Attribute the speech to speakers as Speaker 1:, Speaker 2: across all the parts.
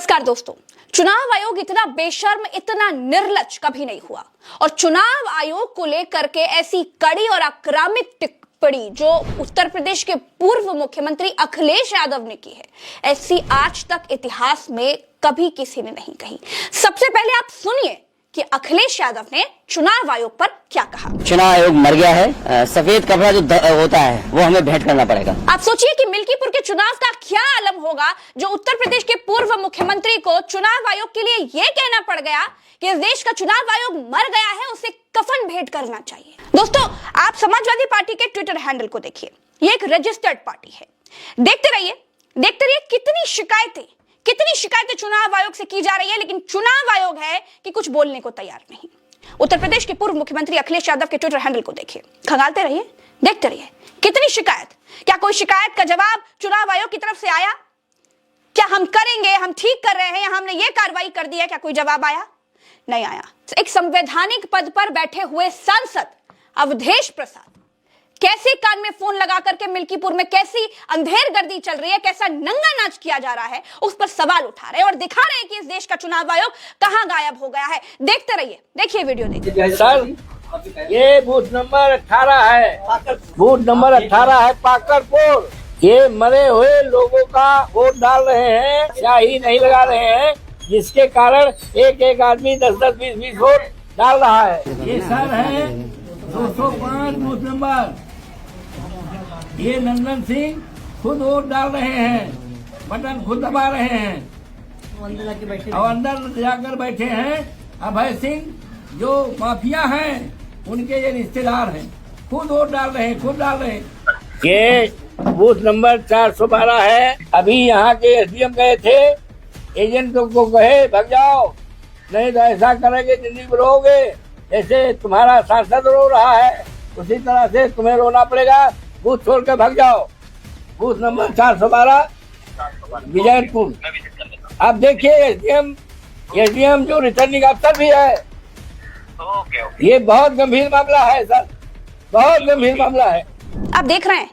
Speaker 1: नमस्कार दोस्तों, चुनाव आयोग इतना बेशर्म, इतना निर्लज्ज कभी नहीं हुआ। और चुनाव आयोग को लेकर के ऐसी कड़ी और आक्रामक टिप्पणी जो उत्तर प्रदेश के पूर्व मुख्यमंत्री अखिलेश यादव ने की है, ऐसी आज तक इतिहास में कभी किसी ने नहीं कही। सबसे पहले आप सुनिए कि अखिलेश यादव ने चुनाव आयोग पर क्या कहा।
Speaker 2: चुनाव आयोग मर गया है, सफेद कपड़ा जो होता है वो हमें भेंट करना पड़ेगा।
Speaker 1: आप सोचिए कि मिल्कीपुर के चुनाव का क्या आलम होगा जो उत्तर प्रदेश के पूर्व मुख्यमंत्री को चुनाव आयोग के लिए यह कहना पड़ गया कि इस देश का चुनाव आयोग मर गया है, उसे कफन भेंट करना चाहिए। दोस्तों, आप समाजवादी पार्टी के ट्विटर हैंडल को देखिए, ये एक रजिस्टर्ड पार्टी है। देखते रहिए कितनी शिकायतें चुनाव आयोग से की जा रही है, लेकिन चुनाव आयोग है कि कुछ बोलने को तैयार नहीं। उत्तर प्रदेश के पूर्व मुख्यमंत्री अखिलेश यादव के ट्विटर हैंडल को देखिए, खंगालते रहिए, देखते रहिए कितनी शिकायत। क्या कोई शिकायत का जवाब चुनाव आयोग की तरफ से आया? क्या हम करेंगे, हम ठीक कर रहे हैं, हमने ये कार्रवाई कर दी है, क्या कोई जवाब आया? नहीं आया। एक संवैधानिक पद पर बैठे हुए सांसद अवधेश प्रसाद कैसे कान में फोन लगा करके मिल्कीपुर में कैसी अंधेर गर्दी चल रही है, कैसा नंगा नाच किया जा रहा है, उस पर सवाल उठा रहे हैं और दिखा रहे हैं कि इस देश का चुनाव आयोग कहां गायब हो गया है। देखते रहिए, देखिए वीडियो देखिए।
Speaker 3: सर, ये बूथ नंबर 18 है, बूथ नंबर 18 है पाकरपुर। ये मरे हुए लोगों का वोट डाल रहे हैं, स्याही नहीं लगा रहे हैं, जिसके कारण एक एक आदमी 10-10, 20-20 वोट डाल रहा है। ये सर है 205 बूथ नंबर। ये नंदन सिंह खुद वोट डाल रहे हैं, बटन खुद दबा रहे हैं और अंदर जाकर बैठे हैं अभय सिंह जो माफिया हैं, उनके ये रिश्तेदार हैं, खुद वोट डाल रहे हैं। ये बूथ नंबर 412 है। अभी यहाँ के एसडीएम गए थे, एजेंटों को कहे भाग जाओ, नहीं तो ऐसा करेंगे जिंदगी में रहोगे, जैसे तुम्हारा सांसद रो रहा है उसी तरह से तुम्हें रोना पड़ेगा, बूथ छोड़ के भाग जाओ। Booth number 412 Vijaypur. आप देखिए एसडीएम जो रिटर्निंग अफसर भी है। ये बहुत गंभीर मामला है सर, बहुत गंभीर मामला है।
Speaker 1: आप देख रहे हैं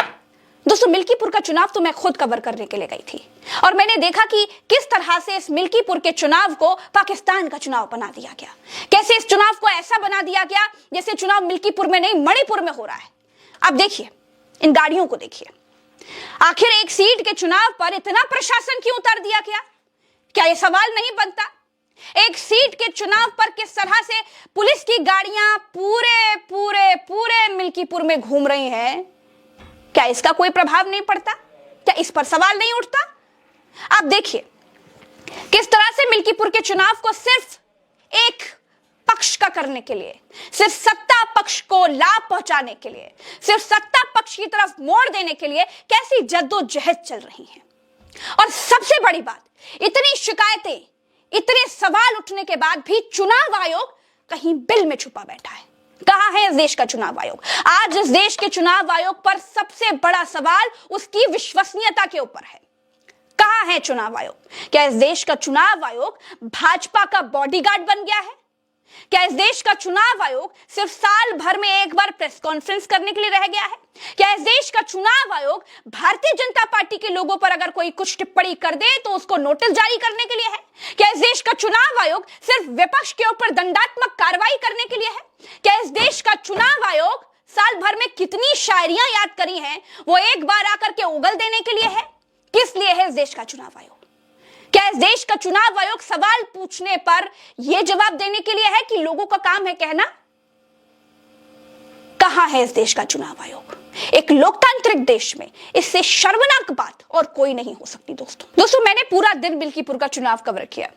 Speaker 1: दोस्तों, मिल्कीपुर का चुनाव तो मैं खुद कवर करने के लिए गई थी और मैंने देखा कि किस तरह से इस मिल्कीपुर के चुनाव को पाकिस्तान का चुनाव बना दिया गया। कैसे इस चुनाव को ऐसा बना दिया गया जैसे चुनाव मिल्कीपुर में नहीं मणिपुर में हो रहा है। आप देखिए, इन गाड़ियों को देखिए। आखिर एक सीट के चुनाव पर इतना प्रशासन क्यों उतार दिया गया? क्या यह सवाल नहीं बनता? एक सीट के चुनाव पर किस तरह से पुलिस की गाड़ियां पूरे पूरे पूरे मिल्कीपुर में घूम रही हैं, क्या इसका कोई प्रभाव नहीं पड़ता? क्या इस पर सवाल नहीं उठता? आप देखिए किस तरह से मिल्कीपुर के चुनाव को सिर्फ एक पक्ष का करने के लिए, सिर्फ सत्ता पक्ष को लाभ पहुंचाने के लिए, सिर्फ सत्ता पक्ष की तरफ मोड़ देने के लिए कैसी जद्दोजहद चल रही है। और सबसे बड़ी बात, इतनी शिकायतें, इतने सवाल उठने के बाद भी चुनाव आयोग कहीं बिल में छुपा बैठा है। कहां है इस देश का चुनाव आयोग? आज इस देश के चुनाव आयोग पर सबसे बड़ा सवाल उसकी विश्वसनीयता के ऊपर है। कहां है चुनाव आयोग? क्या इस देश का चुनाव आयोग भाजपा का बॉडीगार्ड बन गया है? क्या इस देश का चुनाव आयोग सिर्फ साल भर में एक बार प्रेस कॉन्फ्रेंस करने के लिए रह गया है? क्या इस देश का चुनाव आयोग भारतीय जनता पार्टी के लोगों पर अगर कोई कुछ टिप्पणी कर दे तो उसको नोटिस जारी करने के लिए है? क्या इस देश का चुनाव आयोग सिर्फ विपक्ष के ऊपर दंडात्मक कार्रवाई करने के लिए है? क्या इस देश का चुनाव आयोग साल भर में कितनी शायरियां याद करी हैं वो एक बार आकर के उगल देने के लिए है? किस लिए है इस देश का चुनाव आयोग? क्या इस देश का चुनाव आयोग सवाल पूछने पर यह जवाब देने के लिए है कि लोगों का काम है कहना? कहां है इस देश का चुनाव आयोग? एक लोकतांत्रिक देश में इससे शर्मनाक बात और कोई नहीं हो सकती। दोस्तों, मैंने पूरा दिन मिल्कीपुर का चुनाव कवर किया।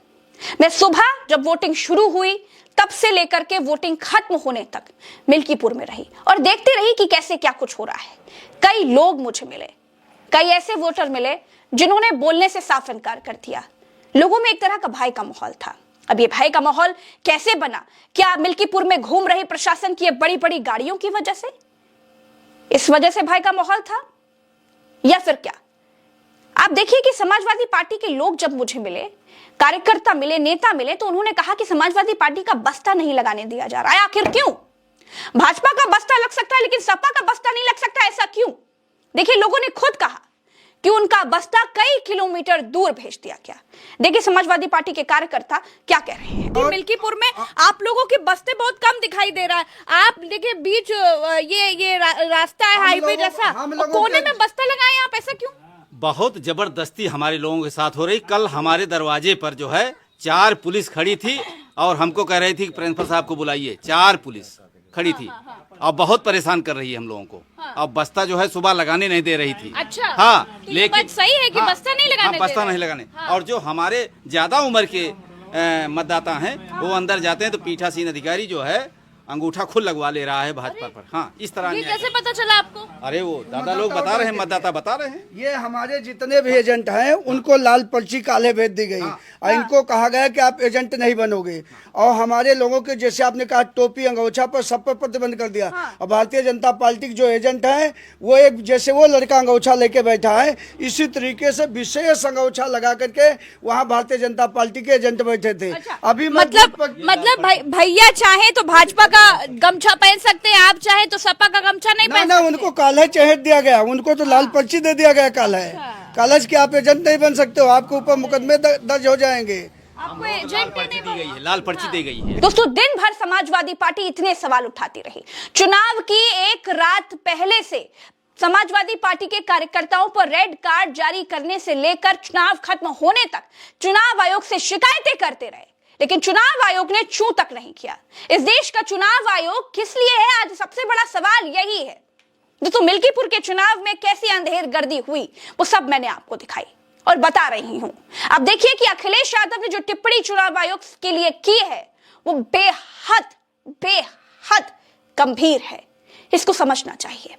Speaker 1: मैं सुबह जब वोटिंग शुरू हुई तब से लेकर के वोटिंग खत्म होने तक मिल्कीपुर में रही और देखते रही कि कैसे क्या कुछ हो रहा है। कई लोग मुझे मिले, कई ऐसे वोटर मिले जिन्होंने बोलने से साफ इनकार कर दिया। लोगों में एक तरह का भय का माहौल था। अब ये भय का माहौल कैसे बना? क्या मिल्कीपुर में घूम रही प्रशासन की बड़ी बड़ी गाड़ियों की वजह से, इस वजह से भय का माहौल था, या फिर क्या? आप देखिए कि समाजवादी पार्टी के लोग जब मुझे मिले, कार्यकर्ता मिले, नेता मिले, तो उन्होंने कहा कि समाजवादी पार्टी का बस्ता नहीं लगाने दिया जा रहा है। आखिर क्यों? भाजपा का बस्ता लग सकता है लेकिन सपा का बस्ता नहीं लग सकता, ऐसा क्यों? देखिए, लोगों ने खुद कहा कि उनका बस्ता कई किलोमीटर दूर भेज दिया गया। देखिए समाजवादी पार्टी के कार्यकर्ता क्या कह रहे हैं। मिल्कीपुर में आप लोगों के बस्ते बहुत कम दिखाई दे रहा है। आप देखिए बीच ये रास्ता है, हाईवे जैसा, कोने में बस्ता लगाए आप, ऐसा क्यों?
Speaker 4: बहुत जबरदस्ती हमारे लोगों के साथ हो रही। कल हमारे दरवाजे पर जो है 4 पुलिस खड़ी थी और हमको कह रही थी कि प्रिंसिपल साहब को बुलाइए। 4 पुलिस खड़ी थी और बहुत परेशान कर रही है हम लोगों को। अब बस्ता जो है सुबह लगाने नहीं दे रही थी।
Speaker 1: अच्छा,
Speaker 4: हाँ,
Speaker 1: तो
Speaker 4: लेकिन
Speaker 1: सही है कि बस्ता नहीं लगाने
Speaker 4: बस्ता नहीं लगाने। और जो हमारे ज्यादा उम्र के मतदाता हैं वो अंदर जाते हैं तो पीठासीन अधिकारी जो है अंगूठा खुद लगवा ले रहा है भाजपा पर। हाँ, इस तरह
Speaker 1: ये कैसे पता चला आपको?
Speaker 4: अरे वो दादा लोग बता रहे हैं, मतदाता बता रहे हैं।
Speaker 5: ये हमारे जितने भी एजेंट हैं उनको लाल पर्ची काले भेज दी गई और इनको कहा गया कि आप एजेंट नहीं बनोगे। और हमारे लोगों के जैसे आपने कहा टोपी अंगोछा पर सब पर प्रतिबंध कर दिया। और भारतीय जनता पार्टी के जो एजेंट हैं वो एक जैसे वो लड़का अंगोछा लेके बैठा है इसी तरीके से विशेष अंगोछा लगा करके वहाँ भारतीय जनता पार्टी के एजेंट बैठे थे। अभी
Speaker 1: मतलब भैया चाहे तो भाजपा का गमछा पहन सकते हैं, आप चाहे तो सपा का गमछा नहीं पहन सकते।
Speaker 5: उनको काला चहेट दिया गया, उनको तो लाल पर्ची दे दिया गया काला है। कालज के आप एजेंट नहीं बन सकते हो, आपके ऊपर मुकदमे दर्ज हो जाएंगे।
Speaker 1: आपको एजेंट नहीं
Speaker 4: दी गई है, लाल पर्ची दी गई है।
Speaker 1: दोस्तों दिन भर समाजवादी पार्टी इतने सवाल उठाती रही। चुनाव की एक रात पहले से समाजवादी पार्टी के कार्यकर्ताओं पर रेड कार्ड जारी करने से लेकर चुनाव खत्म होने तक चुनाव आयोग से शिकायतें करते रहे, लेकिन चुनाव आयोग ने छू तक नहीं किया। इस देश का चुनाव आयोग किस लिए है, आज सबसे बड़ा सवाल यही है। दोस्तों मिल्कीपुर के चुनाव में कैसी अंधेरगर्दी हुई वो सब मैंने आपको दिखाई और बता रही हूं। अब देखिए कि अखिलेश यादव ने जो टिप्पणी चुनाव आयोग के लिए की है वो बेहद गंभीर है, इसको समझना चाहिए।